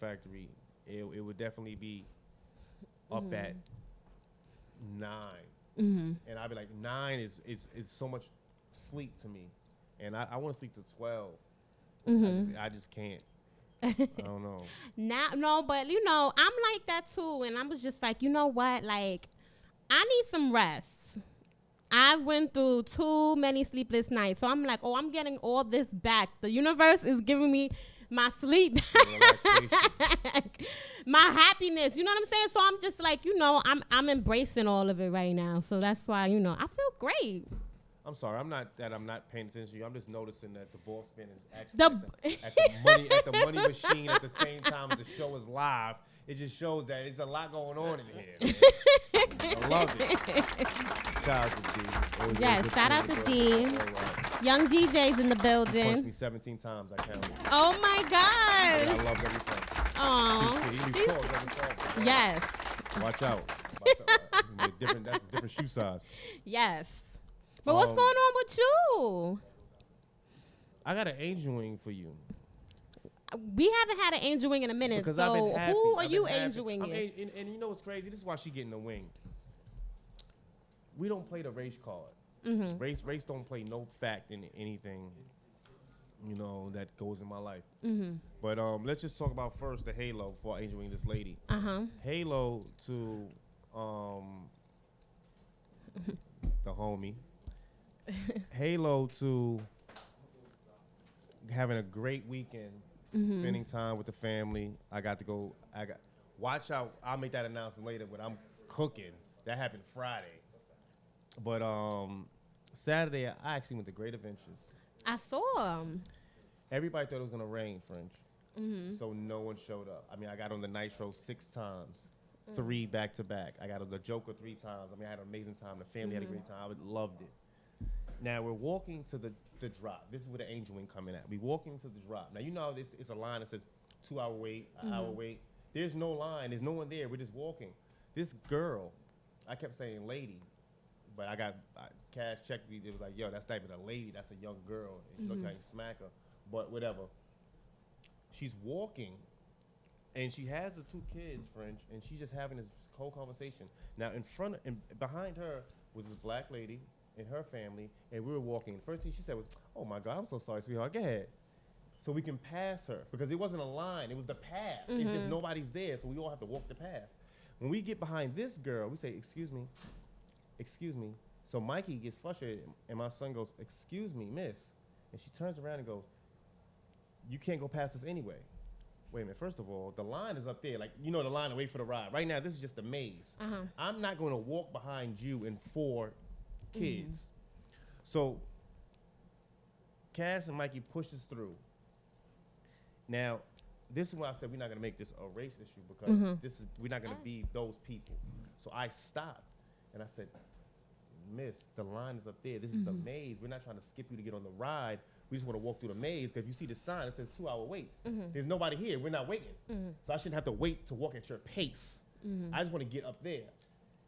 Factory, it would definitely be up at 9. And I'd be like, 9 is so much sleep to me. And I want to sleep to 12. I just can't. I don't know. No, but I'm like that too. And I was just like, you know what? Like, I need some rest. I went through too many sleepless nights. So I'm like, oh, I'm getting all this back. The universe is giving me my sleep back, my happiness. You know what I'm saying? So I'm just like, I'm embracing all of it right now. So that's why, I feel great. I'm sorry. I'm not paying attention to you. I'm just noticing that the ball spin is actually at the money machine at the same time as the show is live. It just shows that there's a lot going on in here. I love it. Shout out to D. Yes, shout out to D. Young DJs in the building. He punched me 17 times. I counted. Oh my gosh. I love everything. Aww. Yes. Watch out. That's a different shoe size. Yes. But what's going on with you? I got an angel wing for you. We haven't had an angel wing in a minute. Because so I've been happy. who are you angel winging? And you know what's crazy? This is why she getting the wing. We don't play the race card. Race don't play no fact in anything, that goes in my life. But let's just talk about first the halo before I angel wing this lady. Halo to the homie. Halo to having a great weekend, spending time with the family. Watch out. I'll make that announcement later, but I'm cooking. That happened Friday. But Saturday, I actually went to Great Adventures. I saw him. Everybody thought it was going to rain, French. So no one showed up. I mean, I got on the Nitro 6 times, 3 back to back. I got on the Joker 3 times. I mean, I had an amazing time. The family had a great time. I loved it. Now, we're walking to the drop. This is where the angel wing coming at. We walking to the drop. Now, this is a line that says 2-hour wait, an hour wait. There's no line. There's no one there. We're just walking. This girl, I kept saying lady, but I got cash checked me. It was like, yo, that's not even a lady. That's a young girl. And she looked like smack her. But whatever. She's walking, and she has the 2 kids, French, and she's just having this whole conversation. Now, behind her was this black lady and her family, and we were walking. The first thing she said was, oh, my God, I'm so sorry, sweetheart. Go ahead. So we can pass her, because it wasn't a line. It was the path. It's just nobody's there, so we all have to walk the path. When we get behind this girl, we say, excuse me. So Mikey gets frustrated, and my son goes, excuse me, miss. And she turns around and goes, you can't go past us anyway. Wait a minute. First of all, the line is up there. Like, the line to wait for the ride. Right now, this is just a maze. I'm not going to walk behind you and 4 kids. So Cass and Mikey pushed us through. Now, this is why I said we're not going to make this a race issue, because we're not going to be those people. So I stopped, and I said, miss, the line is up there. This is the maze. We're not trying to skip you to get on the ride. We just want to walk through the maze, because if you see the sign, it says 2-hour wait. There's nobody here. We're not waiting. So I shouldn't have to wait to walk at your pace. I just want to get up there.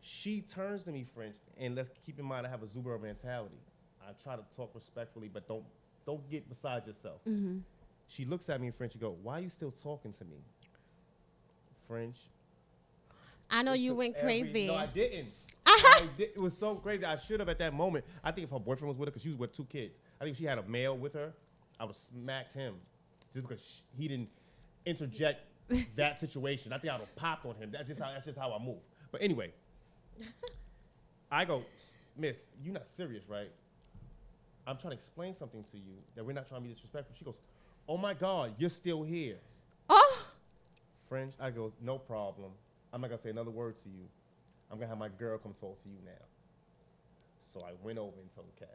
She turns to me, French, and let's keep in mind I have a Zuber mentality. I try to talk respectfully, but don't get beside yourself. She looks at me in French and goes, why are you still talking to me? French. I know you went crazy. No, I didn't. It was so crazy. I should have at that moment. I think if her boyfriend was with her, because she was with 2 kids. I think if she had a male with her, I would have smacked him just because he didn't interject that situation. I think I would have popped on him. That's just how I move. But anyway, I go, miss, you're not serious, right? I'm trying to explain something to you that we're not trying to be disrespectful. She goes, oh my God, you're still here. Oh. French, I goes, no problem. I'm not going to say another word to you. I'm going to have my girl come talk to you now. So I went over and told Cass.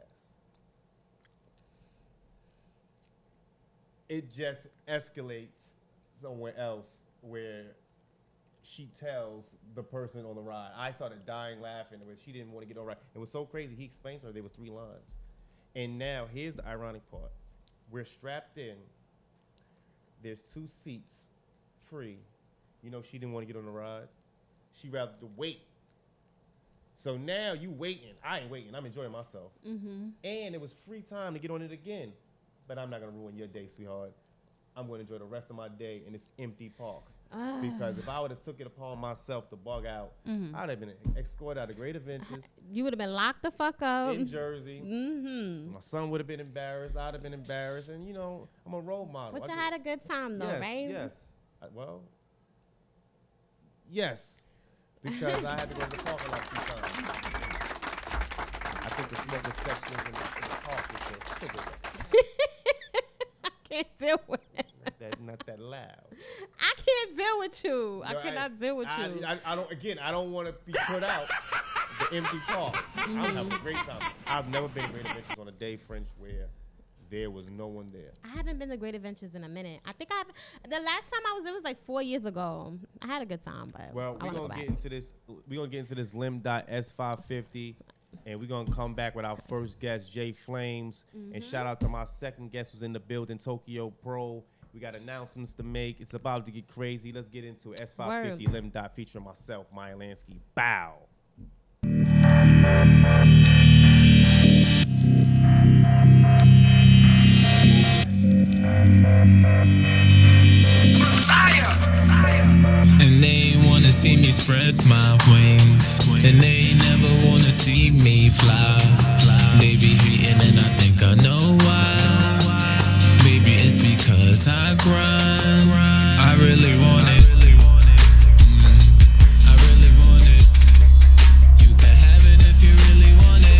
It just escalates somewhere else where she tells the person on the ride. I started dying laughing, where she didn't want to get on the ride. It was so crazy. He explained to her there was 3 lines. And now, here's the ironic part. We're strapped in. There's 2 seats free. She didn't want to get on the ride. She rather to wait. So now you waiting. I ain't waiting. I'm enjoying myself. And it was free time to get on it again. But I'm not going to ruin your day, sweetheart. I'm going to enjoy the rest of my day in this empty park. Because if I would have took it upon myself to bug out, I'd have been escorted out of Great Adventures. You would have been locked the fuck up. In Jersey. My son would have been embarrassed. I'd have been embarrassed. And, you know, I'm a role model. But you had a good time, though, right? Yes. Yes. Because I had to go to the park a lot 2 times. I think the smoking sections in the park is for cigarettes. I can't deal with it. Not that loud. I can't deal with you. I cannot deal with you. I don't want to be put out the empty park. I'm having a great time. I've never been to Great Adventures on a day, French, where there was no one there. I haven't been to Great Adventures in a minute. I think the last time I was, it was like 4 years ago. I had a good time, but we're gonna get into this. We're gonna get into this Lim.S550. And we're going to come back with our first guest, Jflames. And shout out to my second guest who's in the building, Tokyo Pro. We got announcements to make. It's about to get crazy. Let's get into S550 Lim. Featuring myself, Maya Lansky. Bow. And they ain't wanna see me spread my wings. And they ain't never wanna see me fly. They be hating and I think I know why. Maybe it's because I grind. I really want it. I really want it. You can have it if you really want it.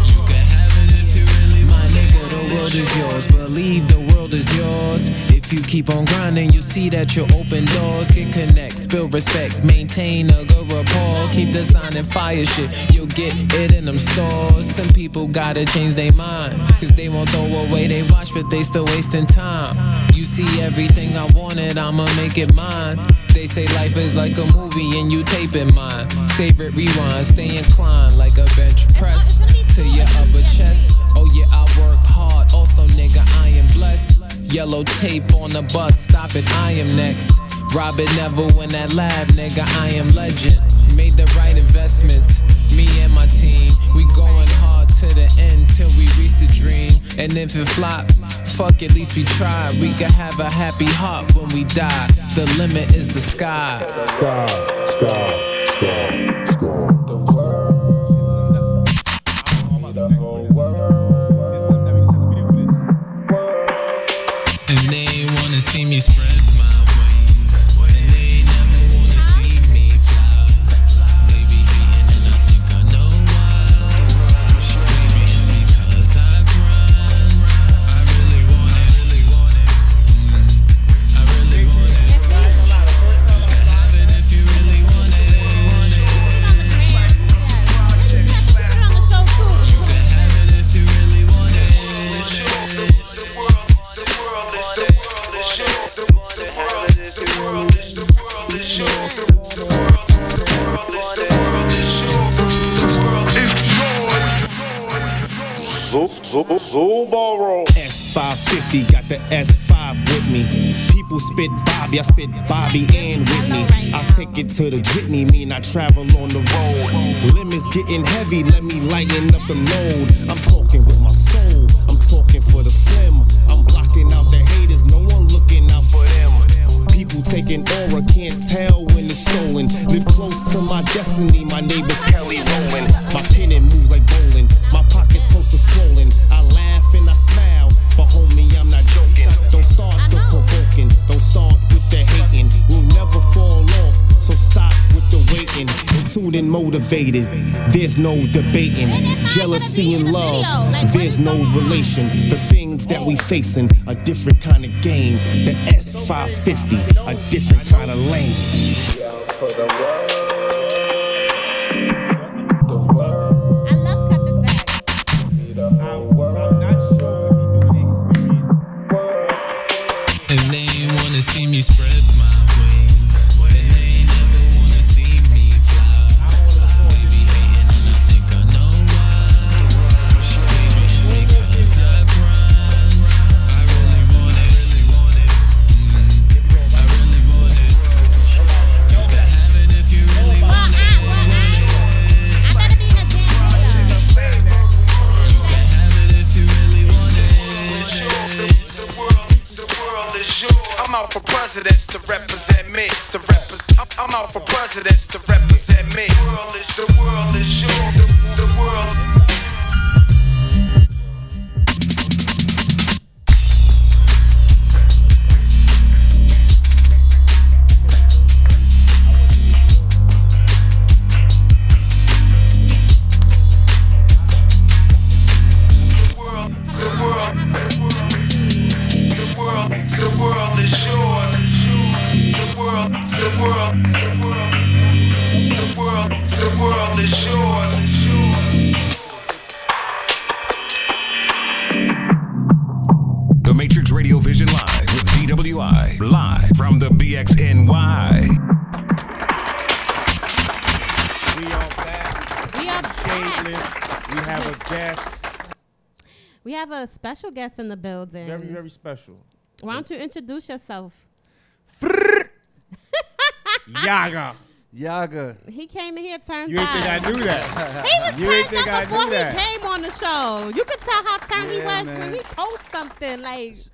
You can have it if you really want it. My nigga, the world is yours. Believe the world is yours. If you keep on grinding, you see that you open doors. Get connect, build respect, maintain a good rapport. Keep designing fire shit, you'll get it in them stores. Some people gotta change their mind, cause they won't throw away they watch, but they still wasting time. You see everything I wanted, I'ma make it mine. They say life is like a movie and you taping mine. Save it, rewind, stay inclined like a bench press to your upper chest. Oh yeah, I work hard, also nigga, I am blessed. Yellow tape on the bus, stop it, I am next. Robert Neville in that lab, nigga, I am legend. Made the right investments, me and my team. We going hard to the end till we reach the dream. And if it flop, fuck, at least we tried. We can have a happy heart when we die. The limit is the sky. Sky, sky, sky, sky. The world, the whole world. And they ain't wanna see me spread my wings. And they ain't never wanna see me fly. They be hating and I think I know why. Maybe it's because I grind. I really want it. I really want it. You can have it if you really want it. You can have it if you really want it. Zubaro. S550, got the S5 with me. People spit Bobby, I spit Bobby and Whitney. I take it to the Whitney, mean I travel on the road. Limits getting heavy, let me lighten up the load. I'm talking with my soul, I'm talking for the slim. I'm blocking out the haters, no one looking out for them. People taking aura, can't tell when it's stolen. Live close to my destiny, my neighbor's Kelly rolling. My pennant moves like bowling, my pockets close to swollen. I laugh and I smile, but homie, I'm not joking. Don't start the provoking, don't start with the hating. We'll never fall off, so stop with the waiting. Tuned and motivated, there's no debating. Jealousy and love, there's no relation. The things that we facing, a different kind of game. The S550, a different kind of lane. For the world. I love Cut the Deck. I'm not sure if he knew the experience. And they ain't wanna see me spread my wings. And they ain't never wanna see me fly. They be hating and I think I know why. Maybe it's because I grind. I really want it. I really want it. You can have it if you really want it. I gotta be in a damn video. You can have it if you really is yours. I'm out for presidents to represent me. I'm out for presidents to represent me. The world is yours. The world. The Matrix Radio Vision Live with DWI, live from the BXNY. We are back. We are back. Shameless. We have a guest. We have a special guest in the building. Very, very special. Why don't you introduce yourself? Yaga. Yaga. He came in here turned You didn't think I up. knew that. He was You didn't turned think I up knew before he that. came on the show. You could tell how turned he Yeah, was when man. he posts something. Like, It's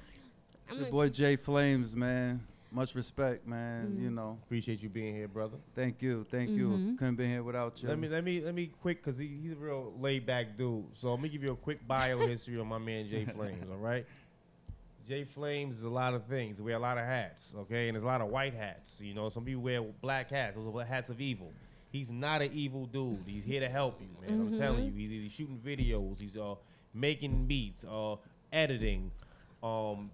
your boy Jflames, man. Much respect, man. You know. Appreciate you being here, brother. Thank you. Couldn't be here without you. Let me quick, cause he's a real laid back dude. So let me give you a quick bio history on my man Jflames. All right. Jflames is a lot of things. We wear a lot of hats, okay, and there's a lot of white hats. You know, some people wear black hats. Those are hats of evil. He's not an evil dude. He's here to help you, man. I'm telling you. He's shooting videos. He's making beats, editing,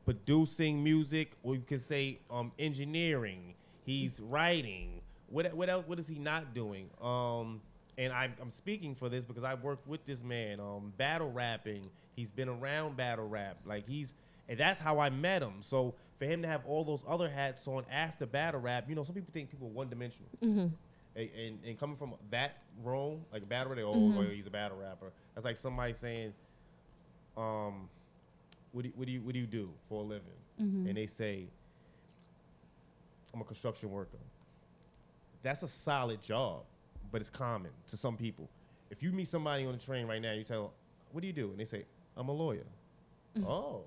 producing music, or you could say engineering. He's writing. What else? What is he not doing? And I'm speaking for this because I've worked with this man. Battle rapping. He's been around battle rap. And that's how I met him. So for him to have all those other hats on after battle rap, you know, some people think people are one-dimensional. And coming from that realm, like a battle rapper, oh, he's a battle rapper. That's like somebody saying, what do you do for a living? And they say, I'm a construction worker. That's a solid job, but it's common to some people. If you meet somebody on the train right now, you say, what do you do? And they say, I'm a lawyer. Oh.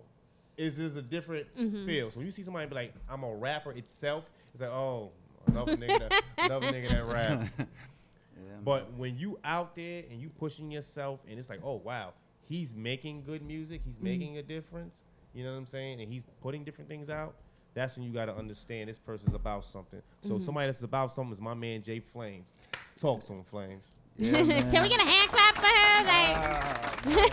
Is this a different feel? So when you see somebody be like, I'm a rapper itself, it's like, oh, another nigga that rap. Yeah, But when you out there and you pushing yourself and it's like, oh, wow, he's making good music. He's making a difference. You know what I'm saying? And he's putting different things out. That's when you got to understand this person's about something. So somebody that's about something is my man, Jflames. Talk to him, Flames. yeah, man. can we get a hand clap for him?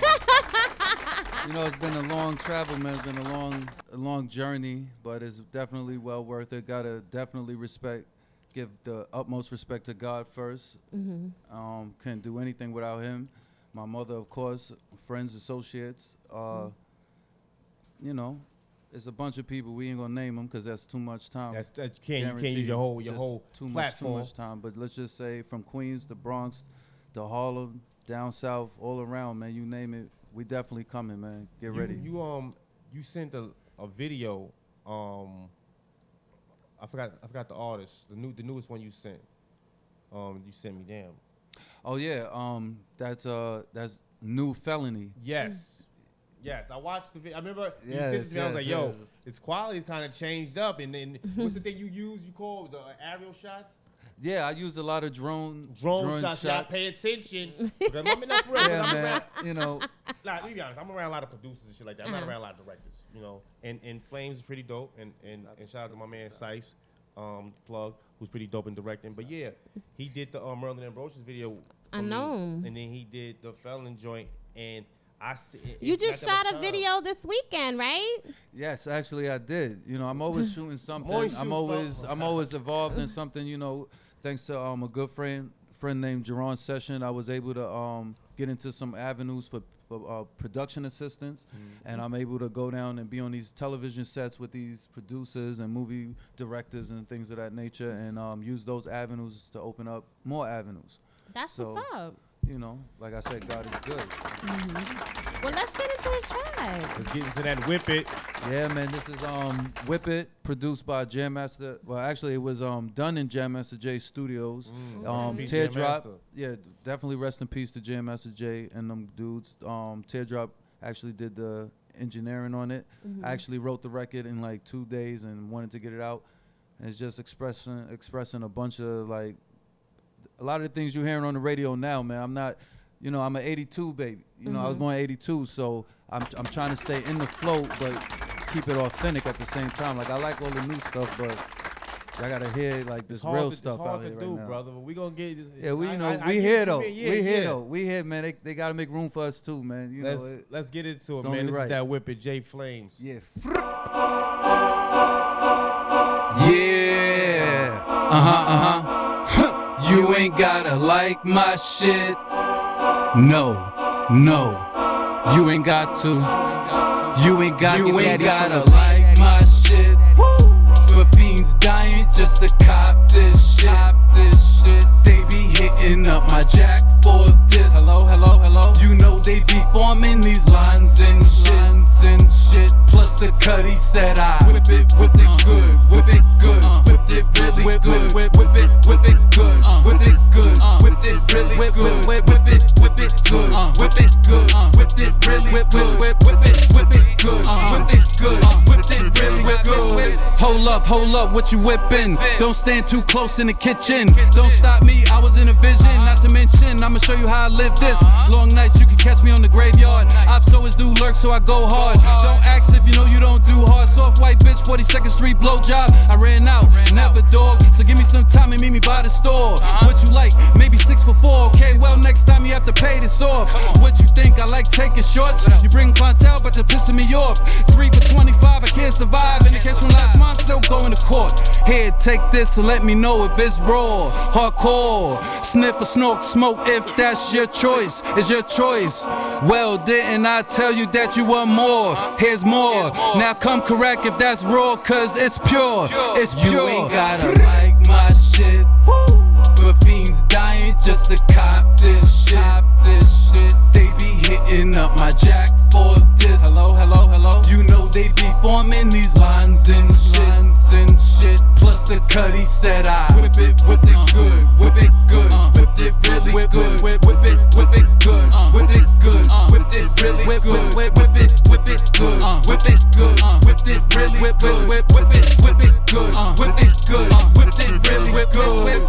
You know, it's been a long travel, man. It's been a long journey, but it's definitely well worth it. Gotta definitely give the utmost respect to God first. Couldn't do anything without him. My mother, of course, friends, associates. You know, it's a bunch of people. We ain't gonna name them because that's too much time. You can't Guaranteed. use your Just whole too platform. much time. But let's just say from Queens to Bronx to Harlem, down south, all around, man. You name it, we definitely coming, man. Get ready. You sent a video. I forgot the artist. The newest one you sent. You sent me, damn. Oh yeah, that's New Felony. Yes. Yes, I watched the video. I remember you Yes, sent it to me. I was like, yes, yo, yes. its quality's kind of changed up. And then what's the thing you use? You call the aerial shots? Yeah, I used a lot of drone Shots. Y'all pay attention. Because I'm enough for Yeah, I'm man. around, You know, let me be honest. I'm around a lot of producers and shit like that. I'm not around a lot of directors, you know. And Flames is pretty dope. And shout out to my man Sice, plug, who's pretty dope in directing. But yeah, he did the Merlin Ambrosius video. I for me, know. And then he did the Felon joint. And I see. You just shot a video this weekend, right? yes, actually I did. You know, I'm always shooting something. Always I'm shoot always something. I'm always involved in something. You know, thanks to a good friend named Jerron Session, I was able to get into some avenues for production assistance, and I'm able to go down and be on these television sets with these producers and movie directors and things of that nature, and use those avenues to open up more avenues. That's So, what's up. You know, like I said, God is good. Well, let's get into the track. Let's get into that Whip It. Yeah, man, this is Whip It, produced by Jam Master. Well, actually, it was done in Jam Master J Studios. Rest in peace, Jam Teardrop, Master. yeah, definitely rest in peace to Jam Master J and them dudes. Teardrop actually did the engineering on it. I actually wrote the record in like 2 days and wanted to get it out. And it's just expressing a bunch of like a lot of the things you're hearing on the radio now, man. I'm not, I'm an 82 baby. I was born in 82, so I'm trying to stay in the flow, but keep it authentic at the same time. Like I like all the new stuff, but I gotta hear like this real stuff out here right now. Brother. But we gonna get. Yeah, we here though. We here, man. They gotta make room for us too, man. Let's get into it, man. This is that Whip It, Jflames. Yeah. Yeah. You ain't gotta like my shit. No. You ain't got to. You ain't gotta like my shit. But fiends dying just to cop this shit. They be hitting up my jack for this. Hello. You know they be forming these lines and shit. Plus the cut, he said I whip it good, whip it good, whipped it really good, whip it good, whip it good, whipped it really good, whip it good, whip it good, whipped it really good, whip it good, whipped it really good. Hold up, what you whipping? Don't stand too close in the kitchen. Don't stop me, I was in a vision. Not to mention, I'ma show you how I live this. Long nights, you can catch me on the graveyard. Ops always do lurk, so I go hard. Don't ask if you know you don't do hard. Soft white bitch, 42nd Street blowjob. I ran out, never dog. So give me some time and meet me by the store. What you like? Maybe 6 for 4. Okay, well next time you have to pay this off. What you think? I like taking shorts. You bring clientele, but you're pissing me off. 3 for 25, I can't survive. In the case from last month, still going to court. Here, take this and let me know if it's raw, hardcore. Sniff or smoke if that's your choice. It's your choice. Well, didn't I tell you that you want more? Here's more. Now come correct if that's raw, cause it's pure. It's pure. You ain't gotta like my shit. But fiends dying just to cop this shit. They be hitting up my jack for this. Hello. You know they be forming these lines and shit. Plus the cut, he said I whip it good, whip it good, whipped it really good, whip it good, whip it good, whipped it really good, whip it good, whip it good, whipped it really good, whip it good, whipped it really good.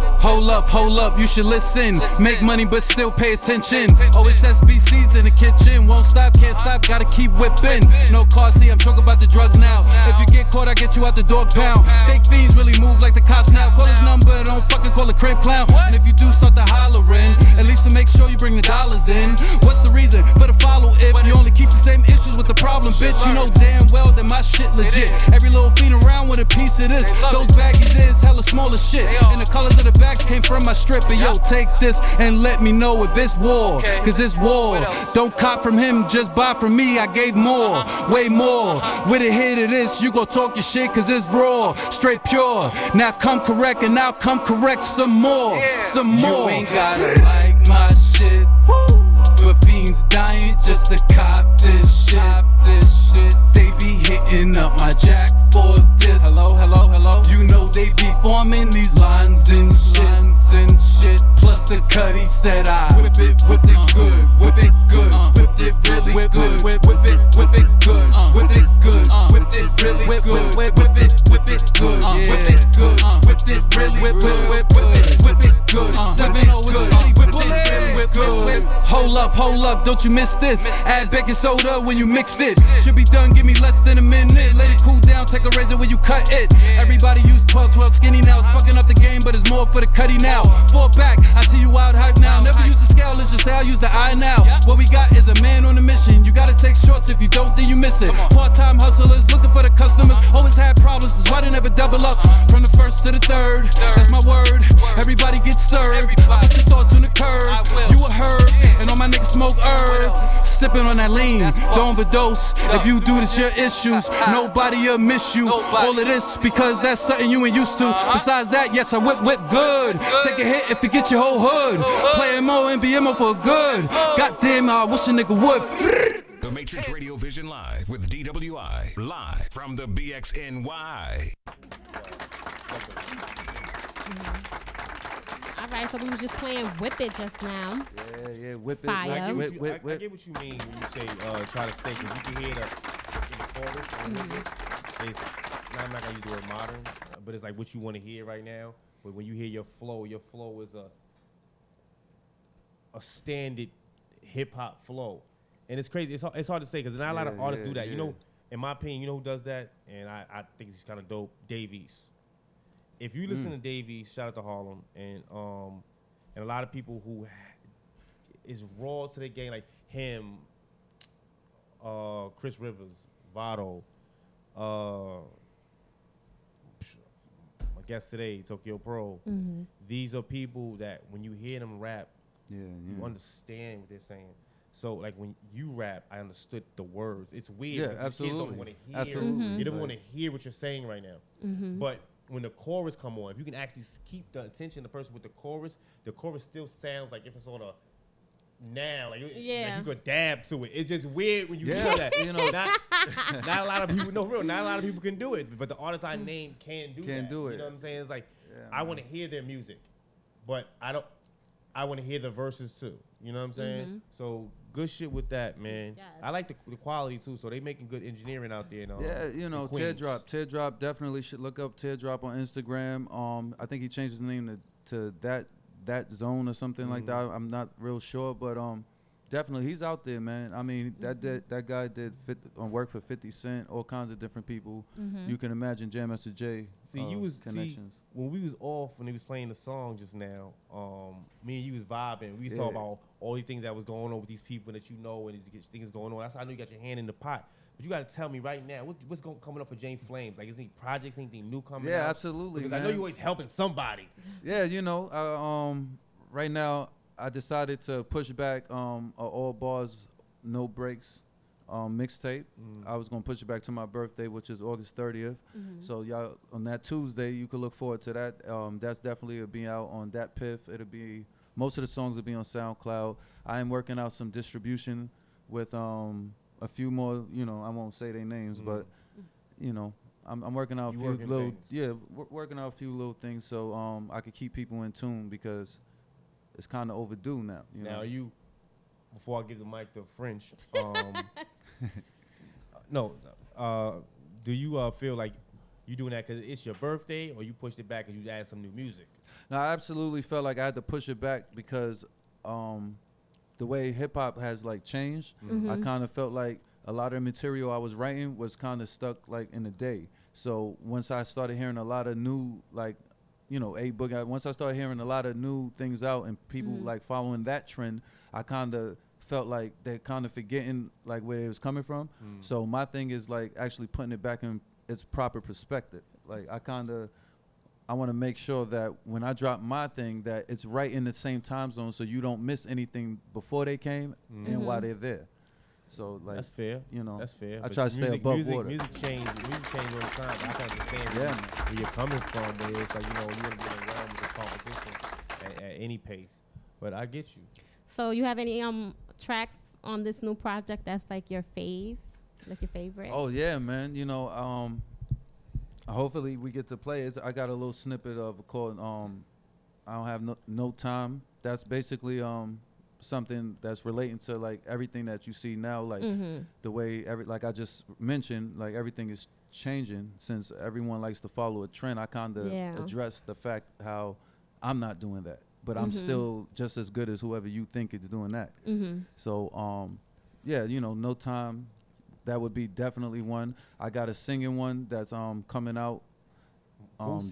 Hold up, you should listen. Make money but still pay attention. Always SBCs in the kitchen. Won't stop, can't stop, gotta keep whipping. No car, see, I'm talking about the drugs now. If you get caught, I get you out the dog pound. Fake fiends really move like the cops now. Call his number, don't fucking call a crib clown. And if you do start to hollering, at least to make sure you bring the dollars in. What's the reason for the follow if you only keep the same issues with the problem, bitch? You know damn well that my shit legit. Every little fiend around with a piece of this. Those baggies is hella smaller shit. And the colors of the bags came from my strip. And yo, take this and let me know if it's war. Cause it's war. Don't cop from him, just buy from me. I gave more, way more. With a hit of this, you gon' talk your shit cause it's raw, straight pure. Now come correct and now come correct some more. You ain't gotta like my shit. But fiends dying just to cop this shit. They be hitting up my jack for this. Hello. You know they be forming these lines and shit. Plus the cut, he said I whip it good, whip it good, whipped it really good, whip it good, whipped it good, whipped it really good, whip it good, whipped it good, whipped it really good, whip it good, 7 good, whipped it really good. Hold up, don't you miss this. Add baking soda when you mix it. Should be done, give me less than a minute. Let it cool down, take a razor when you cut it. Everybody use 12 skinny now. It's fucking up the game, but it's more for the cutty now. Fall back, I see you out hype now. Never use the scale, let's just say I'll use the eye now. What we got is a man on a mission. You gotta take shorts, if you don't, then you miss it. Part-time hustlers looking for the customers. Always had problems, that's why they never double up. From the first to the third, that's my word. Everybody gets served. Put your thoughts on the curb. You a herb, and all my niggas smoke herb. Sipping on that lean, don't overdose. If you do this, your issues. Nobody'll miss you. All of this because that's something you ain't used to. Besides that, yes, I whip good. Take a hit if you get your whole hood. Play MO and BMO for good. Goddamn, I wish a nigga would. The Matrix Radio Vision Live with DWI. Live from the BXNY. Alright, so we were just playing Whip It just now. Yeah, whip it. Fire. I get what you mean when you say try to stay, because you can hear chorus. It's I'm not gonna use the word modern, but it's like what you want to hear right now. But when you hear your flow is a standard hip hop flow, and it's crazy. It's hard to say because not a lot of artists do that. You know, in my opinion, you know who does that, and I think he's kind of dope. Dave East. If you listen to Dave East, shout out to Harlem, and a lot of people who is raw to the game, like him, Chris Rivers, Vado, my guest today, Tokyo Pro. These are people that when you hear them rap, you understand what they're saying. So like when you rap, I understood the words. It's weird. Yeah, absolutely. Kids don't want to hear. Absolutely. You don't want to hear what you're saying right now. But when the chorus come on, if you can actually keep the attention of the person with the chorus still sounds like if it's on a like you could dab to it. It's just weird when you hear that. You know, not a lot of people. No, real. Not a lot of people can do it. But the artists I named can do that. Can't do it. You know what I'm saying? It's like I want to hear their music, but I want to hear the verses too. You know what I'm saying? So good shit with that, man. Yes. I like the quality too. So they making good engineering out there. Yeah, you know, Teardrop definitely should look up Teardrop on Instagram. I think he changed his name to that zone or something like that. I'm not real sure, but definitely he's out there, man. I mean, that guy did work for 50 Cent, all kinds of different people. You can imagine Jam Master Jay. Connections. When we was off, when he was playing the song just now, me and you was vibing. We was talking about all these things that was going on with these people that you know and these things going on. That's how I know you got your hand in the pot. But you got to tell me right now, what's coming up for Jflames? Like, is any projects, anything new coming out? Yeah, absolutely, because man. I know you're always helping somebody. Yeah, you know, right now I decided to push back a all bars, no breaks mixtape. I was gonna push it back to my birthday, which is August 30th. So y'all on that Tuesday, you can look forward to that. That's definitely will be out on that Piff. It'll be most of the songs will be on SoundCloud. I am working out some distribution with a few more. You know, I won't say their names, but you know. I'm working out working out a few little things so I could keep people in tune because it's kind of overdue now. Now you, before I give the mic to French, do you feel like you doing that because it's your birthday, or you pushed it back because you added some new music? No, I absolutely felt like I had to push it back because the way hip hop has like changed, I kind of felt like a lot of the material I was writing was kind of stuck like in the day. So once I started hearing a lot of new like, you know, once I started hearing a lot of new things out and people like following that trend, I kind of felt like they're kind of forgetting like where it was coming from. So my thing is like actually putting it back in its proper perspective. Like I want to make sure that when I drop my thing that it's right in the same time zone so you don't miss anything before they came and while they're there. So like that's fair. You know, that's fair. I try to stay above water. Music change all the time. I can understand where you're coming from, but it's like, you know, you want to be in a realm of competition at any pace. But I get you. So you have any tracks on this new project that's like your fave, like your favorite? Oh yeah, man. You know, hopefully we get to play it. I got a little snippet of called I Don't Have No Time. That's basically something that's relating to like everything that you see now, like the way like I just mentioned, like everything is changing since everyone likes to follow a trend. I kind of address the fact how I'm not doing that, but I'm still just as good as whoever you think is doing that. So yeah, you know, No Time, that would be definitely one. I got a singing one that's coming out.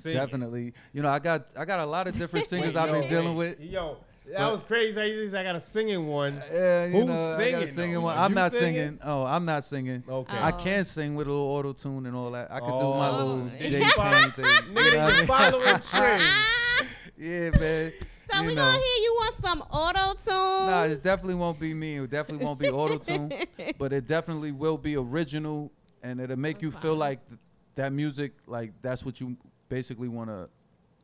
Definitely, you know, I got a lot of different singers I've been dealing with. That was crazy. I got a singing one. Yeah, Who's singing? I got a singing one. I'm not singing. Oh, I'm not singing. Okay. I can sing with a little auto tune and all that. I could do my little J Payne thing. Nigga, you following trends. Yeah, man. So we gonna hear you want some auto tune. Nah, it definitely won't be me. It definitely won't be auto tune, but it definitely will be original, and it'll make you feel like that music, like that's what you basically want to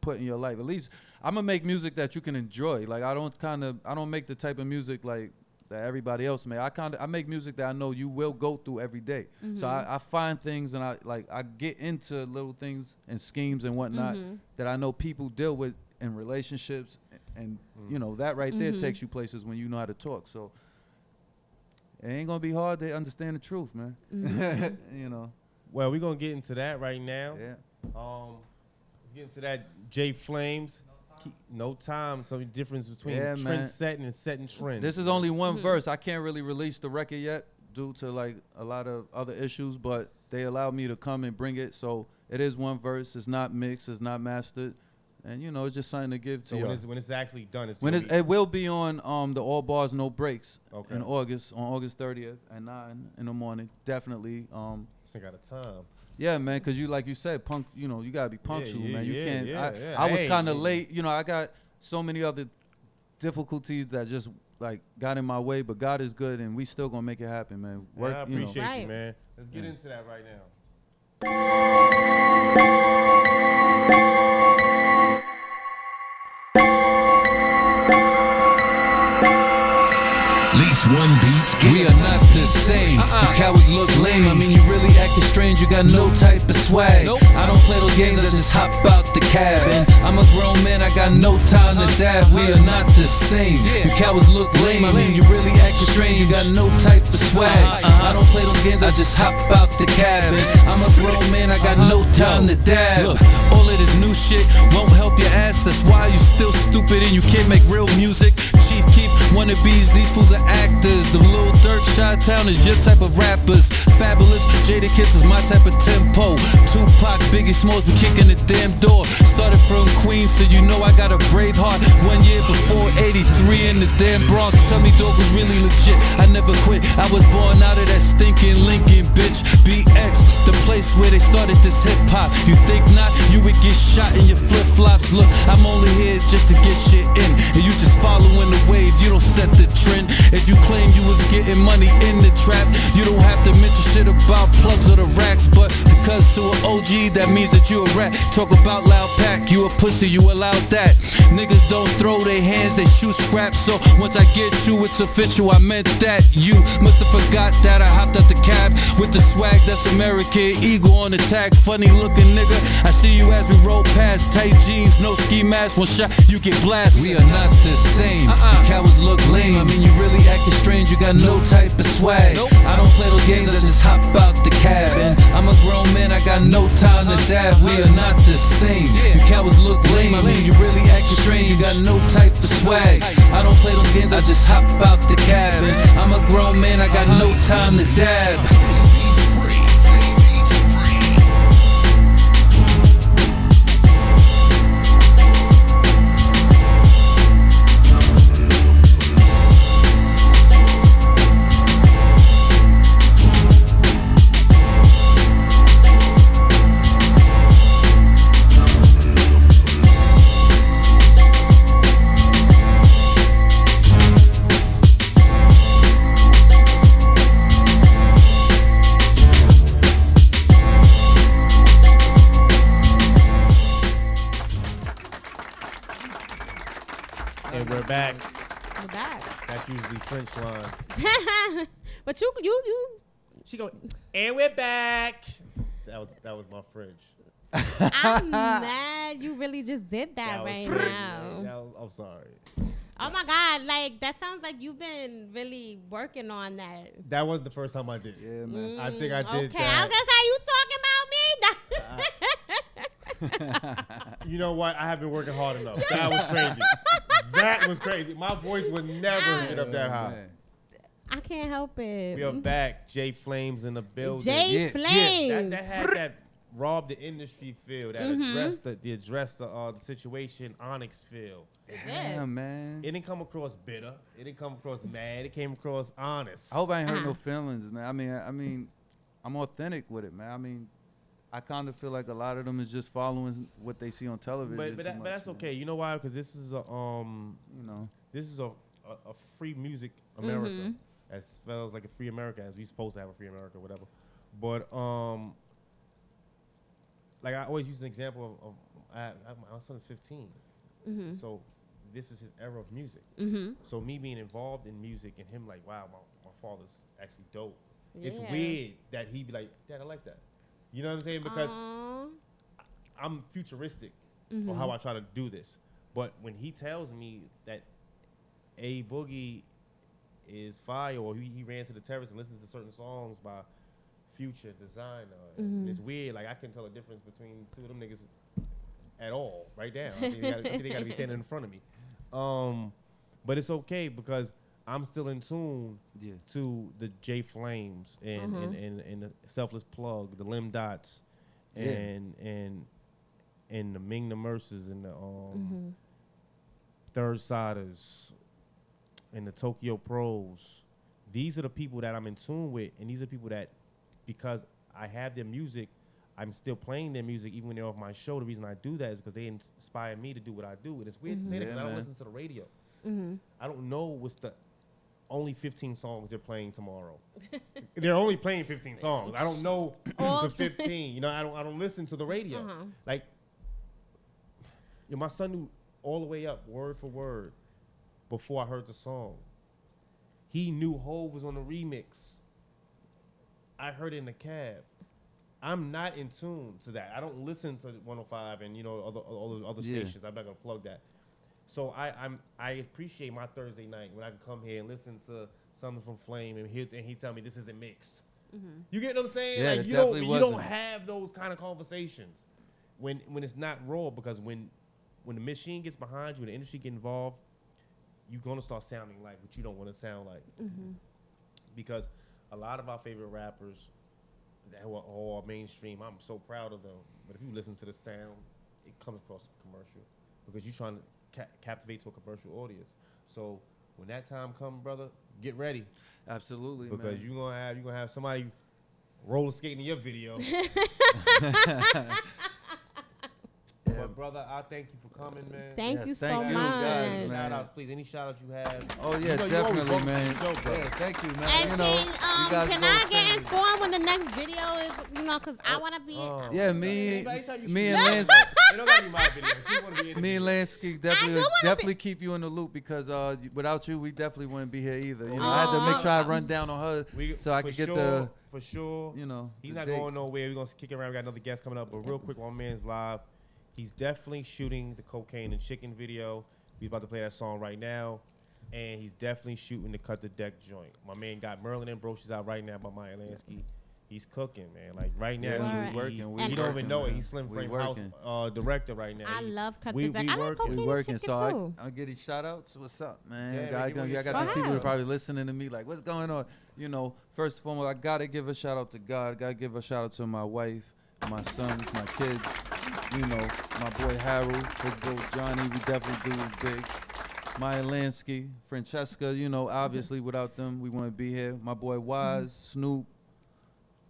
put in your life. At least I'm gonna make music that you can enjoy. Like I don't make the type of music like that everybody else make. I make music that I know you will go through every day. So I find things and I get into little things and schemes and whatnot that I know people deal with in relationships, and you know that right there takes you places when you know how to talk. So it ain't gonna be hard to understand the truth, man. You know. Well, we're gonna get into that right now. Yeah. Let's get into that Jflames. No time. So the difference between Yeah, trend man. setting and setting trends. This is only one verse. I can't really release the record yet due to like a lot of other issues, but they allowed me to come and bring it. So it is one verse. It's not mixed. It's not mastered. And, you know, it's just something to give to so y'all. when it's actually done, It will be on the All Bars No Breaks Okay. in August, on August 30th at 9 in the morning. Definitely. Still got a time. Yeah, man, because like you said, you know, you got to be punctual, man. You can't. yeah. I was Hey, kind of hey. late. You know, I got so many other difficulties that just, like, got in my way, but God is good, and we still going to make it happen, man. Work, I you know. appreciate Right. you, man. Let's get into that right now. Least one beats. We are not the same. You cowards look lame. I mean, you really acting strange. You got no type of swag. I don't play those games. I just hop out the cabin. I'm a grown man. I got no time to dab. We are not the same. You cowards look lame. I mean, you really acting strange. You got no type of swag. I don't play those games. I just hop out the cabin. I'm a grown man. I got no time to dab. Look, all of this new shit won't help your ass. That's why you still stupid and you can't make real music. Chief Keef wannabes. These fools are actors. The Lil Durk, Chi-Town is your type of rappers. Fabulous, Jada Kiss is my type of tempo. Tupac, Biggie Smalls be kicking the damn door. Started from Queens, so you know I got a brave heart. 1 year before 83 in the damn Bronx. Tell me dog was really legit. I never quit. I was born out of that stinking Lincoln, bitch. BX, the place where they started this hip hop. You think not? You would get shot in your flip flops. Look, I'm only here just to get shit in, and you just following the wave. You don't set the trend. If you claim you was getting money in the trap, you don't have to mention shit about plugs or the racks. But because to an OG, that means that you a rat. Talk about loud pack, you a pussy, you allowed that. Niggas don't throw their hands, they shoot scraps. So once I get you, it's official, I meant that. You musta forgot that I hopped out the cab with the swag that's American Eagle on the tag. Funny looking nigga, I see you as we roll past. Tight jeans, no ski mask, one shot, you get blasted. We are not the same. Cowards look lame. I mean, you really acting strange. You got no type of swag. I don't play those games. I just hop out the cabin. I'm a grown man. I got no time to dab. We are not the same. You cowards look lame. I mean, you really acting strange. You got no type of swag. I don't play those games. I just hop out the cabin. I'm a grown man. I got no time to dab. And we're back. We're back. That's usually French line. But you. She go, and we're back. That was my French. I'm mad. You really just did that was right French, now. man. I'm sorry. Oh my God! Like that sounds like you've been really working on that. That was the first time I did. Yeah, man. I think I did Okay, I was that. gonna say you talking about me. You know what? I have been working hard enough. That was crazy. That was crazy. My voice would never get up that high. Man. I can't help it. We are back. Jflames in the building. Jflames. That had that rob the industry feel. That addressed the situation Onyx feel. Yeah, man. It didn't come across bitter. It didn't come across mad. It came across honest. I hope I ain't hurt no feelings, man. I mean, I'm authentic with it, man. I mean, I kind of feel like a lot of them is just following what they see on television. But that's okay. You know why? Because this is a this is a free music America, as well as like a free America, as we supposed to have a free America, whatever. But like I always use an example of my son is 15, so this is his era of music. So me being involved in music and him like, wow, my father's actually dope. Yeah. It's weird that he'd be like, Dad, I like that. You know what I'm saying? Because I'm futuristic on how I try to do this. But when he tells me that A Boogie is fire, or he ran to the terrace and listens to certain songs by Future, Designer. And it's weird. Like I couldn't tell the difference between two of them niggas at all right now. I think they gotta be standing in front of me. But it's okay because I'm still in tune to the Jflames and the Selfless Plug, the Lim Dots, and the Ming the Mercers and the Third Siders and the Tokyo Pros. These are the people that I'm in tune with, and these are people that, because I have their music, I'm still playing their music even when they're off my show. The reason I do that is because they inspire me to do what I do. And it's weird to say that because I don't listen to the radio. I don't know what's the only 15 songs they're playing tomorrow. They're only playing 15 songs. I don't know the 15. You know, I don't listen to the radio. Like, my son knew all the way up, word for word, before I heard the song. He knew Hov was on the remix. I heard it in the cab. I'm not in tune to that. I don't listen to 105 and all the other stations. I'm not gonna plug that. So I appreciate my Thursday night when I can come here and listen to something from Flame and he tell me this isn't mixed. You get what I'm saying? Yeah, like you don't have those kind of conversations when it's not raw, because when the machine gets behind you and the industry get involved, you're gonna start sounding like what you don't want to sound like. Because a lot of our favorite rappers that are all mainstream, I'm so proud of them. But if you listen to the sound, it comes across commercial because you're trying to captivate to a commercial audience. So when that time comes, brother, get ready. Absolutely, because man. you're gonna have somebody roller skating in your video. But brother, I thank you for coming, man. Thank you so thank you, much. guys, man. Shout outs, please. Any shout outs you have? Oh yeah, definitely, man. Thank you, man. And can I get informed when the next video is? Because I want to be. Yeah, me and Lance. It don't gotta be my video. She wanna be in Me and Lansky definitely keep you in the loop, because without you, we definitely wouldn't be here either. I had to make sure I run down on her so I could get the. For sure. the He's not date. going nowhere. We're gonna kick it around. We got another guest coming up. But real quick, one man's live. He's definitely shooting the Cocaine and Chicken video. We're about to play that song right now. And he's definitely shooting the Cut the Deck joint. My man got Merlin and Broches out right now by Maya Lansky. He's cooking, man. Like right now, he's working. You don't even know it. He's Slim Frame House director right now. I love Cut the Deck. I like Cocaine we and working, Chicken so too. I'll get these shout outs. What's up, man? Yeah, I got these people that are probably listening to me like, what's going on? First and foremost, I got to give a shout out to God. I got to give a shout out to my wife, my sons, my kids. My boy Harold, his bro Johnny, we definitely do big. Maya Lansky, Francesca, obviously without them, we wouldn't be here. My boy Wise, Snoop,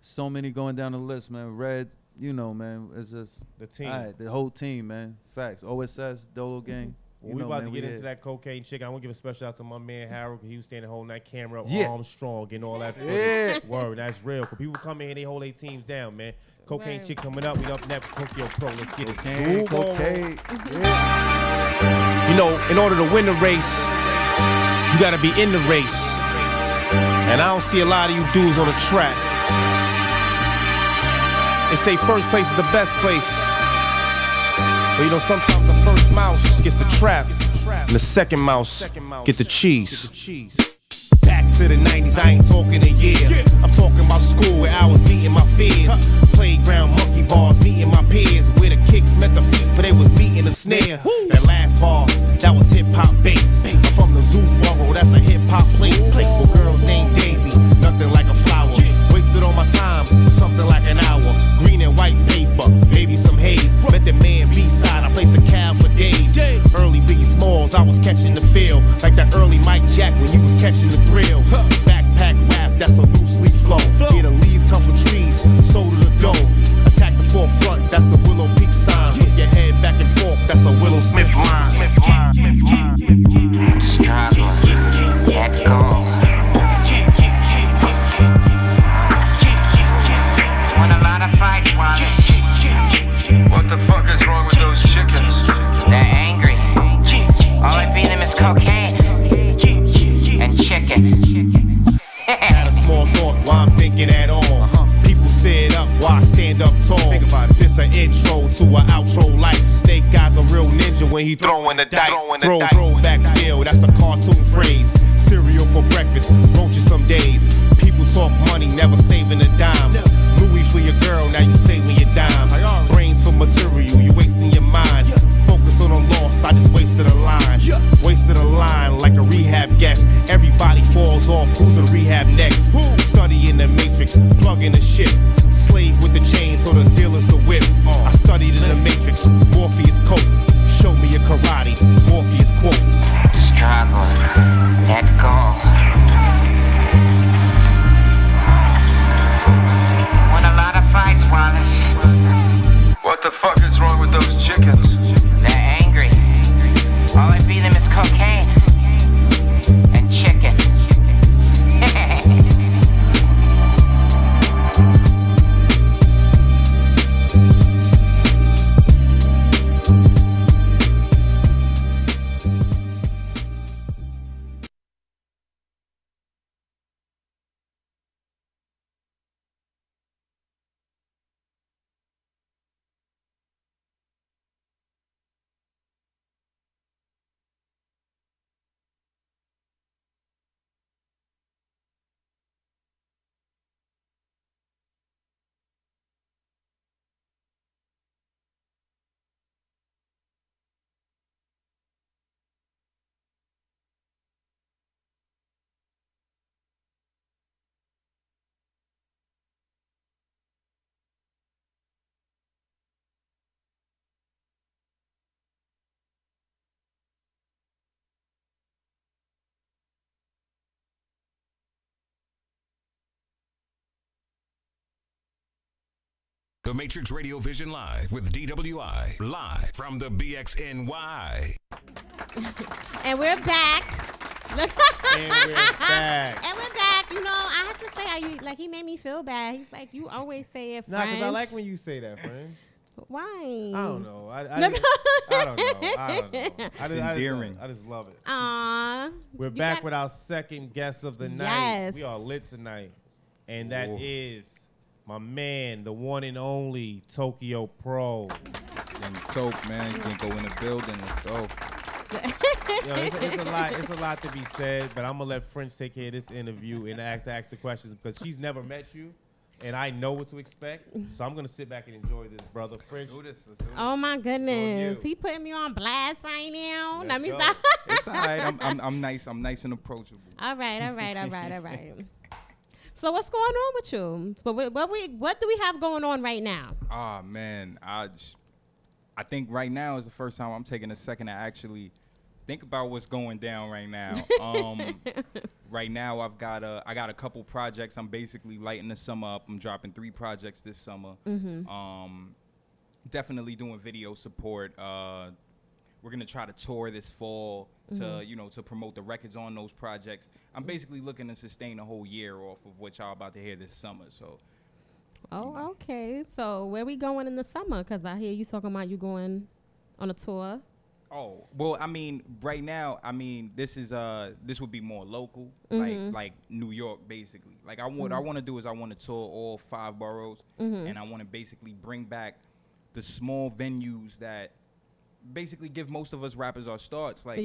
so many going down the list, man. Red, man, it's just the team. All right, the whole team, man. Facts. OSS, Dolo Gang. Well, we about to get into that Cocaine Chicken. I want to give a special out to my man Harold, because he was standing holding that camera up, arms strong, getting all that footage. Yeah. Word, that's real. Because people come in here, they hold their teams down, man. Cocaine Chick coming up. We up next for Tokyo Pro. Let's get it. Cocaine. In order to win the race, you gotta be in the race. And I don't see a lot of you dudes on the track. They say first place is the best place. But sometimes the first mouse gets the trap, and the second mouse get the cheese. Back to the 90s, I ain't talking a year. I'm talking about school where I was meeting my fears. Playground monkey bars, meeting my peers. Where the kicks met the feet, for they was meeting the snare. That last bar, that was hip-hop bass. I'm from the zoo borough, that's a hip-hop place. For girls named Daisy, nothing like a flower. Wasted all my time, something like an hour. Green and white paper, maybe some haze. Met the man B-side, I played to Cal for days. Early Biggie Smalls, I was catching the feel. Like that early Mike Jack when you was catching the thrill. Backpack rap, that's a loose leaf flow. Yeah, the leaves come from trees, so do the dome. Attack the forefront, that's a Willow Peak sign. Whip your head back and forth, that's a Willow Smith line. intro to an outro life. Snake Guy's a real ninja when he throwing the dice. Throwback feel, that's a cartoon phrase. Cereal for breakfast, roaches some days. People talk money, never saving a dime. Louis for your girl, now you saving your dimes. Brains for material, you wasting your mind. Focus on a loss, I just wasted a line. Wasted a line like a rehab guest. Everybody falls off, who's in rehab next? Study in the matrix, plug in the shit. Slave with the chains, so the dealer's the whip. I studied in the matrix, Morpheus coat. Show me a karate, Morpheus quote. Struggle, let go. Won a lot of fights, Wallace. What the fuck is wrong with those chickens? They're angry. All I feed them is cocaine and chicken. The Matrix Radio Vision Live with DWI, live from the BXNY. And we're back. And we're back. And we're back. You know, I have to say, he made me feel bad. He's like, you always say it, Nah, French. because I like when you say that, friend. Why? I don't know. I don't know. It's endearing. I just love it. Aww. We're back with our second guest of the night. Yes. We are lit tonight. And that is my man, the one and only Tokyo Pro. Young Toke, man, you can go in the building. Let's go. Yo, it's a lot to be said, but I'm gonna let French take care of this interview and ask the questions because she's never met you, and I know what to expect. So I'm gonna sit back and enjoy this, brother. French. Let's do this. Oh my goodness, you. he putting me on blast right now. Let's Let me go. stop. It's all right. I'm nice. I'm nice and approachable. All right. So what's going on with you? So what do we have going on right now? Ah, man, I think right now is the first time I'm taking a second to actually think about what's going down right now. Right now, I got a couple projects. I'm basically lighting the summer up. I'm dropping 3 projects this summer. Definitely doing video support. We're gonna try to tour this fall to promote the records on those projects. I'm basically looking to sustain a whole year off of what y'all about to hear this summer. So. Oh, okay. So where we going in the summer? Because I hear you talking about you going on a tour. Oh, well, I mean, right now, this would be more local, like New York, basically. Like I want to do is I want to tour all 5 boroughs, and I want to basically bring back the small venues that basically give most of us rappers our starts. Like,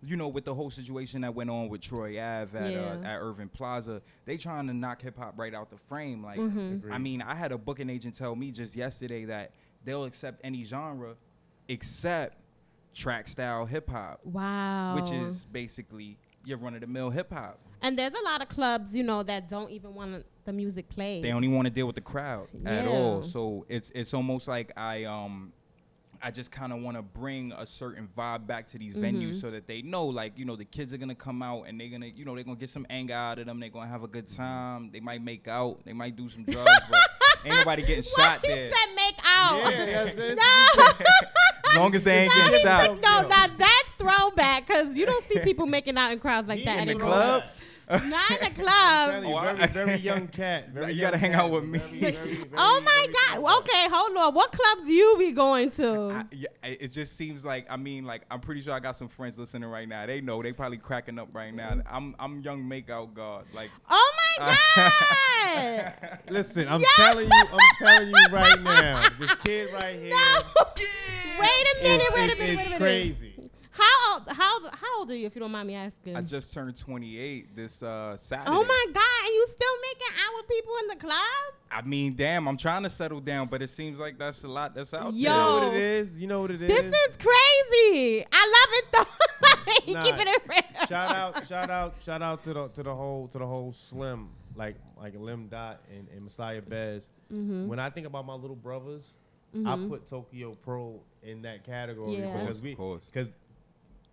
with the whole situation that went on with Troy Ave at Irving Plaza, they trying to knock hip hop right out the frame. Like, I mean, I had a booking agent tell me just yesterday that they'll accept any genre except track style hip hop. Wow. Which is basically your run of the mill hip hop. And there's a lot of clubs, that don't even want the music played. They don't even want to deal with the crowd at all. So it's almost like I just kind of want to bring a certain vibe back to these venues so that they know, the kids are going to come out and they're going to, they're going to get some anger out of them. They're going to have a good time. They might make out. They might do some drugs, but ain't nobody getting shot there. He said make out. Yeah, no. As long as they ain't getting shot. No, now that's throwback because you don't see people making out in crowds like that in anymore. the club? Not in the I'm club. telling you, very young cat. Very You young gotta hang cat, out with me. Oh my God. Okay, hold on. What clubs you be going to? Yeah, it just seems like I'm pretty sure I got some friends listening right now. They know they probably cracking up right now. I'm young makeout god. Like, Oh my God. Listen, I'm telling you right now, this kid right here. No. Wait a minute. It's crazy. How old are you, if you don't mind me asking? I just turned 28 this Saturday. Oh my God, and you still making out with people in the club? I mean, damn, I'm trying to settle down, but it seems like that's a lot that's out Yo. You know what it is? You know what it is? This is crazy. I love it though. Nah, Keeping it real. Shout out to the whole Slim, like Lim Dot and Messiah Bez. Mm-hmm. When I think about my little brothers, I put Tokyo Pro in that category Yeah. because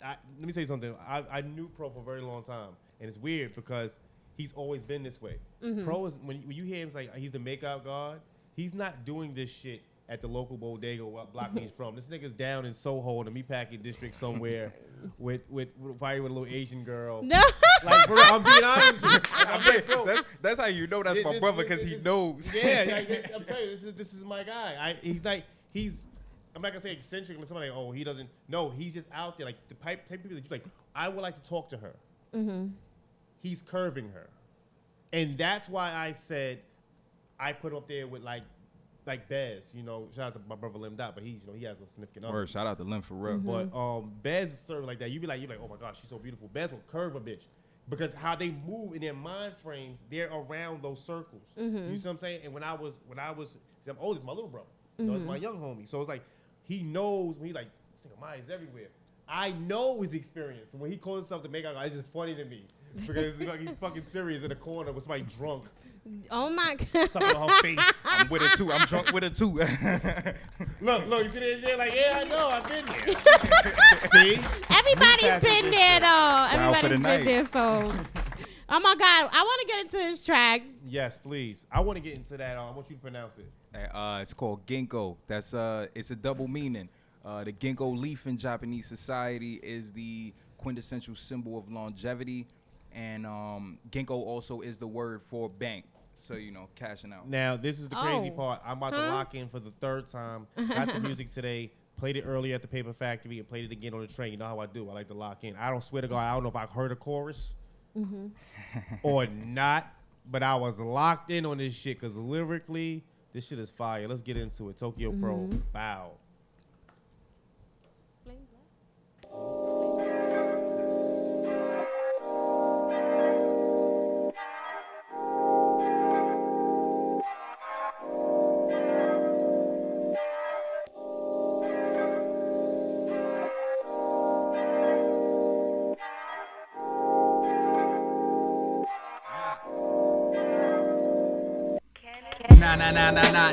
let me tell you something. I knew Pro for a very long time, and it's weird because he's always been this way. Pro is when you hear him like he's the makeout god. He's not doing this shit at the local bodega what block he's from. This nigga's down in Soho in the meatpacking district somewhere with probably with a little Asian girl. No. Like, bro, I'm being honest with you. I'm saying, bro, that's how you know that's my brother, because he knows. Yeah, I'm telling you, this is my guy. I'm not gonna say eccentric when somebody, oh, he doesn't. No, he's just out there. Like the type of people that you like, I would like to talk to her. He's curving her. And that's why I said I put up there with like Bez, shout out to my brother Lim Dot, but he has a significant other. Word, shout out to Lim for real. But Bez is serving like that. You're like, oh my gosh, she's so beautiful. Bez will curve a bitch. Because how they move in their mind frames, they're around those circles. You see what I'm saying? And when I was, see, I'm old, it's my little brother. It's my young homie. So it's like, he knows when he like, this nigga Maya's everywhere. I know his experience. So when he calls himself to make out, it's just funny to me. Because he's fucking serious in the corner with somebody drunk. Oh my God. Sucking on her face. I'm with her too. I'm drunk with her too. Look, you see that shit? Like, yeah, I know, I've been there. See? Everybody's been there though. Everybody's been night. there, so. Oh my God, I want to get into this track. Yes, please. I want to get into that. I want you to pronounce it. It's called ginkgo. That's it's a double meaning. The ginkgo leaf in Japanese society is the quintessential symbol of longevity, and ginkgo also is the word for bank. So cashing out. Now this is the crazy part. I'm about to lock in for the third time. Got the music today. Played it earlier at the Paper Factory and played it again on the train. You know how I do. I like to lock in. I don't swear to God. I don't know if I heard a chorus or not, but I was locked in on this shit because lyrically, this shit is fire. Let's get into it. Tokyo Pro. Bow.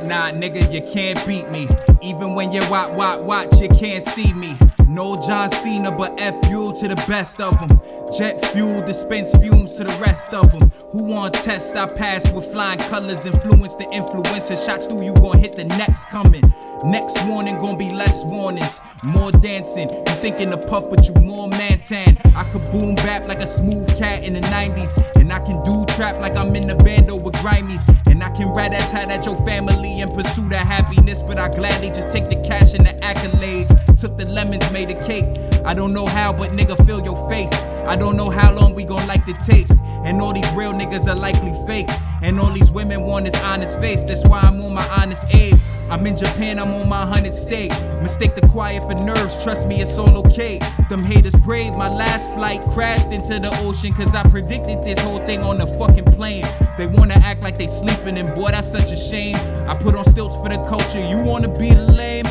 Nah, nigga, you can't beat me. Even when you watch, you can't see me. No John Cena, but F fuel to the best of them. Jet fuel dispense fumes to the rest of them. Who on test? I pass with flying colors. Influence the influencer. Shots through you gon' hit the next coming. Next warning gon' be less warnings. More dancing. You thinking the puff, but you more man-tan. I could boom bap like a smooth cat in the 90s. And I can do trap like I'm in the bando with Grimies. And I can rat-a-tat at your family in pursuit of happiness. But I gladly just take the cash and the accolades. Took the lemons, made a cake. I don't know how, but nigga, feel your face. I don't know how long we gon' like the taste. And all these real niggas are likely fake. And all these women want this honest face. That's why I'm on my honest aid. I'm in Japan, I'm on my 100th state. Mistake the quiet for nerves, trust me, it's all okay. Them haters brave, my last flight crashed into the ocean. Cause I predicted this whole thing on the fucking plane. They wanna act like they sleeping, and boy, that's such a shame. I put on stilts for the culture, you wanna be the lame.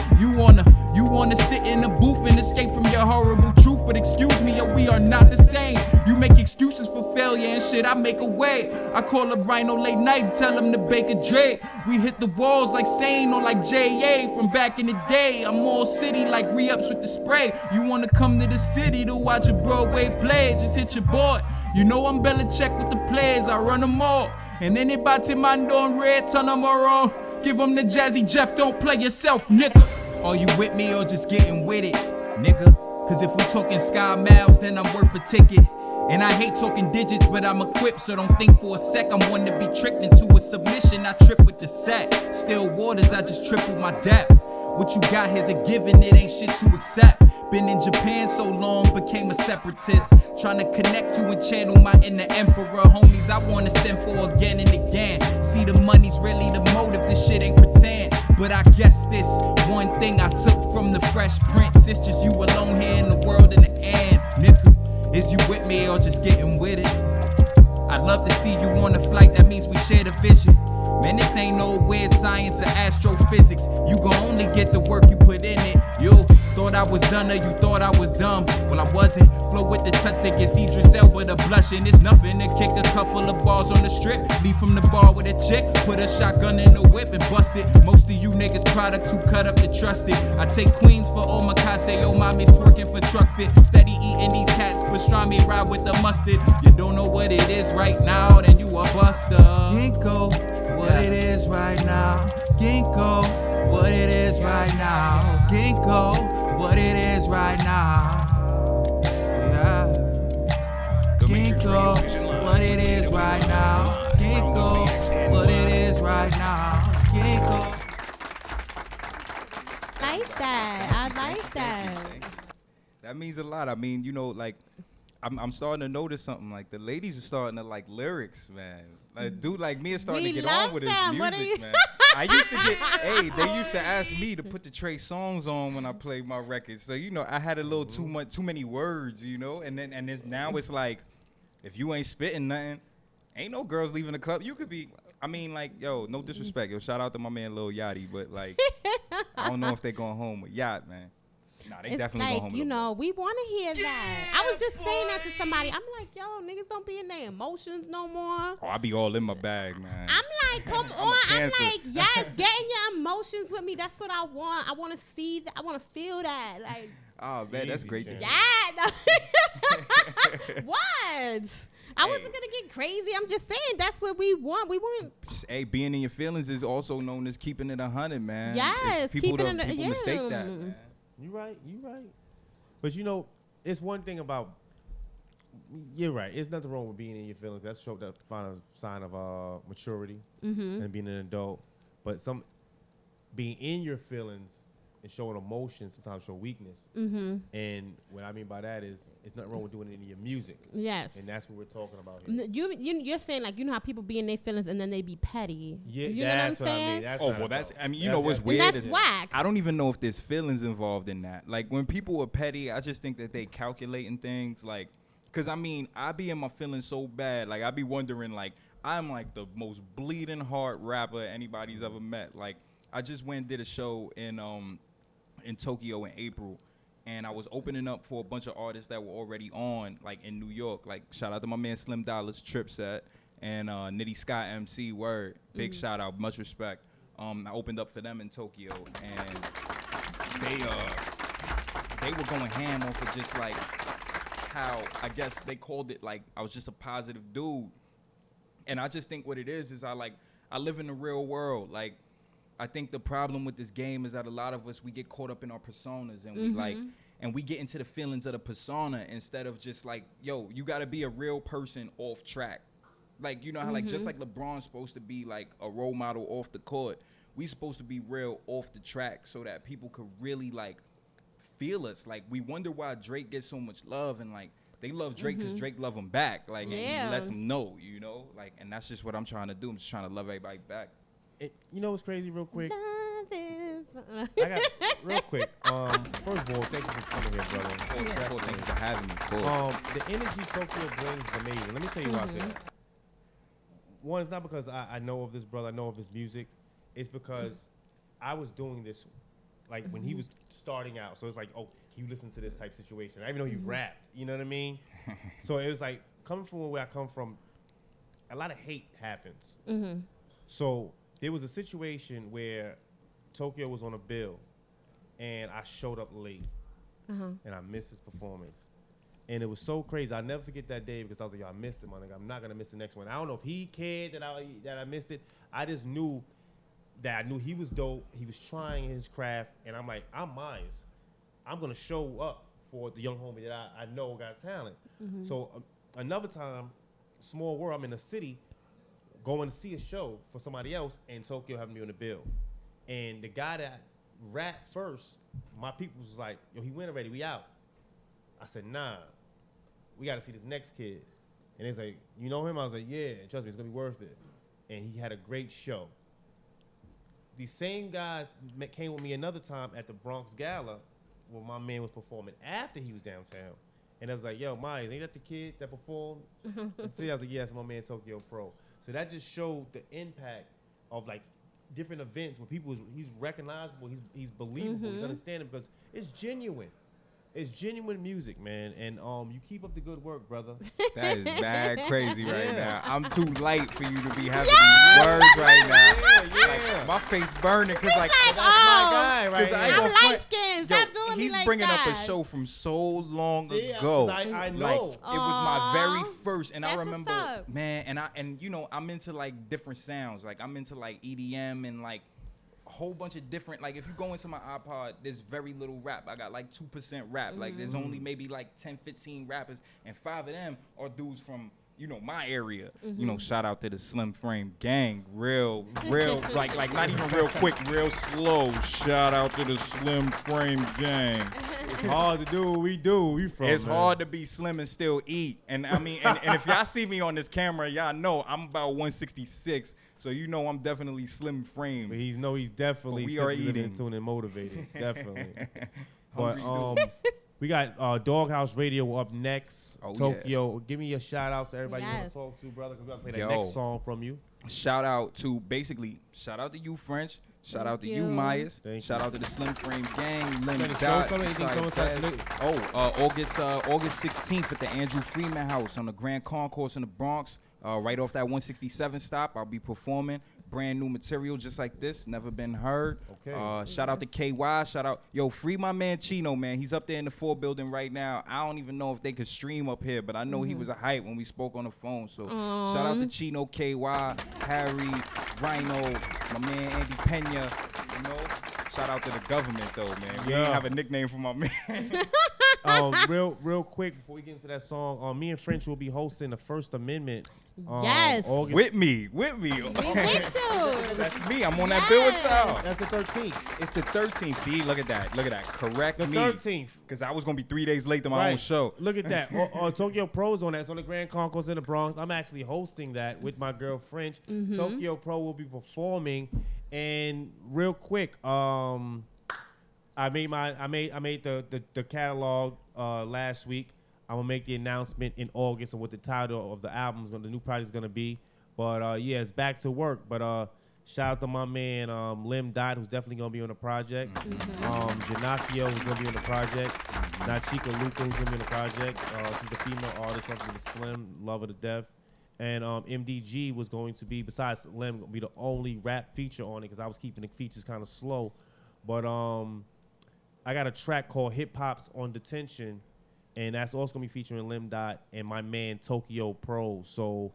You wanna sit in a booth and escape from your horrible truth. But excuse me, yo, we are not the same. You make excuses for failure and shit, I make a way. I call up Rhino late night and tell him to bake a Dre. We hit the walls like Sane or like J.A. from back in the day. I'm all city like re-ups with the spray. You wanna come to the city to watch a Broadway play, just hit your board. You know I'm Belichick with the players, I run them all. And anybody man don't red, turn them around. Give them the Jazzy Jeff, don't play yourself, nigga. Are you with me or just getting with it, nigga? Cause if we talking sky miles, then I'm worth a ticket. And I hate talking digits, but I'm equipped, so don't think for a sec I'm one to be tricked into a submission. I trip with the set. Still waters, I just tripled my depth. What you got here's a given, it ain't shit to accept. Been in Japan so long, became a separatist. Trying to connect to and channel my inner emperor. Homies I wanna send for again and again. See, the money's really the motive, this shit ain't pretend. But I guess this one thing I took from the Fresh Prince, it's just you alone here in the world in the end. Nigga, is you with me or just getting with it? I'd love to see you on the flight, that means we share the vision. Man, this ain't no weird science or astrophysics. You gon' only get the work you put in it. You thought I was done or you thought I was dumb. Well, I wasn't. Flow with the touch that gets Idris Elba to blushing. It's nothing to kick a couple of balls on the strip. Leave from the bar with a chick. Put a shotgun in the whip and bust it. Most of you niggas product who cut up to trust it. I take queens for omakase. Yo, mommy's twerking for truck fit. Steady eating these cats. Pastrami ride with the mustard. You don't know what it is right now, then you a buster. Ginkgo. What it is right now, Ginkgo. What it is right now, Ginkgo. What it is right now, yeah. Ginkgo. What it is right now, Ginkgo. What it is right now, Ginkgo. Like that. I like that. That means a lot. I mean, you know, like I'm starting to notice something. Like the ladies are starting to like lyrics, man. Like dude like me is starting to get on with his music, man. I used to get, they used to ask me to put the Trey songs on when I played my records. So you know, I had a little too many words, you know. And now it's like, if you ain't spitting nothing, ain't no girls leaving the club. You could be. I mean, like, yo, no disrespect. Yo, shout out to my man Lil Yachty, but like, I don't know if they going home with Yacht, man. Nah, they it's definitely like, go home. You know, we want to hear that. I was just saying that to somebody. I'm like, yo, niggas don't be in their emotions no more. Oh, I be all in my bag, man. I'm like, come on. I'm like, yes, get in your emotions with me. That's what I want. I want to see that. I want to feel that. Like, oh, man, that's great. Yeah. What? I wasn't gonna get crazy. I'm just saying that's what we want. We want. Hey, being in your feelings is also known as keeping it 100, man. Yes, people keeping it. People mistake that, man. You right. But you know, it's one thing about. You're right. There's nothing wrong with being in your feelings. That's showed the final sign of maturity and being an adult. But being in your feelings and showing emotion sometimes show weakness. And what I mean by that is, it's nothing wrong with doing it in your music. Yes. And that's what we're talking about here. You're saying, like, you know how people be in their feelings and then they be petty. Yeah, you know what I'm saying? I mean, you know what's weird? And that's whack. I don't even know if there's feelings involved in that. Like, when people are petty, I just think that they calculating things. Like, because, I mean, I be in my feelings so bad. Like, I be wondering, like, I'm, like, the most bleeding heart rapper anybody's ever met. Like, I just went and did a show in Tokyo in April, and I was opening up for a bunch of artists that were already on, like, in New York. Like, shout out to my man Slim Dollars, Trip Set, and Nitty Scott MC, word. Big shout out, much respect. I opened up for them in Tokyo, and they were going ham off of just, like, how, I guess they called it, like, I was just a positive dude. And I just think what it is I live in the real world. Like, I think the problem with this game is that a lot of us, we get caught up in our personas, and we like, and we get into the feelings of the persona instead of just like, yo, you got to be a real person off track. Like, you know how like, just like LeBron's supposed to be like a role model off the court, we supposed to be real off the track so that people could really like feel us. Like, we wonder why Drake gets so much love, and like, they love Drake because Drake love him back. Like, and he lets them know, you know, like, and that's just what I'm trying to do. I'm just trying to love everybody back. You know what's crazy, real quick? Love is I got real quick. First of all, thank you for coming here, brother. Thank you for having me. The energy Tokyo brings is amazing. Let me tell you why I say that. One, it's not because I know of this brother, I know of his music. It's because I was doing this, like, when he was starting out. So it's like, oh, you listen to this type situation. I didn't even know he rapped. You know what I mean? So it was like, coming from where I come from, a lot of hate happens. So there was a situation where Tokyo was on a bill, and I showed up late, and I missed his performance. And it was so crazy. I'll never forget that day because I was like, yo, I missed it, my nigga. I'm not going to miss the next one. I don't know if he cared that I missed it. I just knew that I knew he was dope. He was trying his craft, and I'm like, I'm mine. I'm going to show up for the young homie that I know got talent. So another time, small world, I'm in a city going to see a show for somebody else, and Tokyo having me on the bill. And the guy that rapped first, my people was like, yo, he went already, we out. I said, nah, we got to see this next kid. And he's like, you know him? I was like, yeah, trust me, it's going to be worth it. And he had a great show. These same guys came with me another time at the Bronx Gala where my man was performing after he was downtown. And I was like, yo, Myers, ain't that the kid that performed? And so I was like, yeah, that's my man Tokyo Pro. So that just showed the impact of like different events where people, he's recognizable, he's believable, he's understanding because it's genuine. It's genuine music, man, and you keep up the good work, brother. That is mad crazy right now. I'm too light for you to be having these words right now. Yeah. Like, my face burning because like that's my guy right I'm here. light skinned. Stop doing me he's like bringing that. up a show from so long See, ago. I know. Like, it was my very first, and I That's remember, what's up. man, and you know, I'm into like different sounds. Like I'm into like EDM and like a whole bunch of different, like if you go into my iPod, there's very little rap. I got like 2% rap. Like there's only maybe like 10, 15 rappers, and 5 of them are dudes from, you know, my area. You know, shout out to the Slim Frame Gang. Real, like not even real quick, real slow. Shout out to the Slim Frame Gang. It's hard to do what we do. We from, It's man. hard to be slim and still eat. And I mean, and if y'all see me on this camera, y'all know I'm about 166. So you know I'm definitely slim framed. But he's definitely But we are simply eating. in tune and motivated. Definitely. Hungry But we got Doghouse Radio up next. Oh, Tokyo. Give me a shout out to everybody you want Yes. to talk to, brother, because we're going to play Yo. that next song from you. Shout out to you, French. Shout out to you, you. Myers. Thank Shout you. out to the Slim Frame Gang. Lim Any shows Dot. coming? Anything coming? August 16th at the Andrew Freeman House on the Grand Concourse in the Bronx. Right off that 167 stop, I'll be performing. Brand new material just like this, never been heard. Okay. Shout out to KY. Shout out, free my man Chino, man. He's up there in the 4 building right now. I don't even know if they could stream up here, but I know he was a hype when we spoke on the phone. So shout out to Chino, KY, Harry, Rhino, my man Andy Pena. You know, shout out to the government though, man. We Yeah. ain't have a nickname for my man. Real quick before we get into that song, me and French will be hosting the First Amendment. Yes. August. with me. We with you. That's me. I'm on that bill with y'all. That's the 13th. It's the 13th. See, look at that. Correct The me. 13th. Because I was going to be 3 days late to my own show. Look at that. Tokyo Pro's on that. It's on the Grand Concourse in the Bronx. I'm actually hosting that with my girl French. Tokyo Pro will be performing. And real quick, I made the catalog last week. I'm gonna make the announcement in August of what the title of the the new project is gonna be. But yeah, it's back to work. But shout out to my man Lim Dot, who's definitely gonna be on the project. Janakio, who's gonna be on the project. Nachika Luca, who's gonna be on the project. She's a female artist, something with Slim, love her to death. And MDG was going to be, besides Lim, be the only rap feature on it because I was keeping the features kind of slow. But I got a track called Hip Hop's on Detention, and that's also gonna be featuring Lim Dot and my man Tokyo Pro. So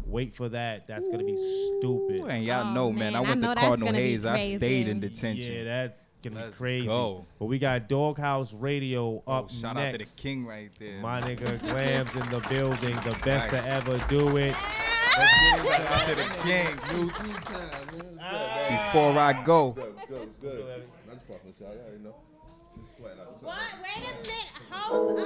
wait for that. That's gonna be stupid. And y'all know, man, I I went know to that's Cardinal gonna be Hayes. I crazy. stayed in detention. Yeah, that's gonna Let's be crazy. go. But we got Doghouse Radio up Shout next. out to the king right there. My nigga Glams in the building, the best to ever do it. Shout out to the king. Before I go. Good. I just fucking with y'all. You already know. Just sweating out. What? Wait a minute. Hold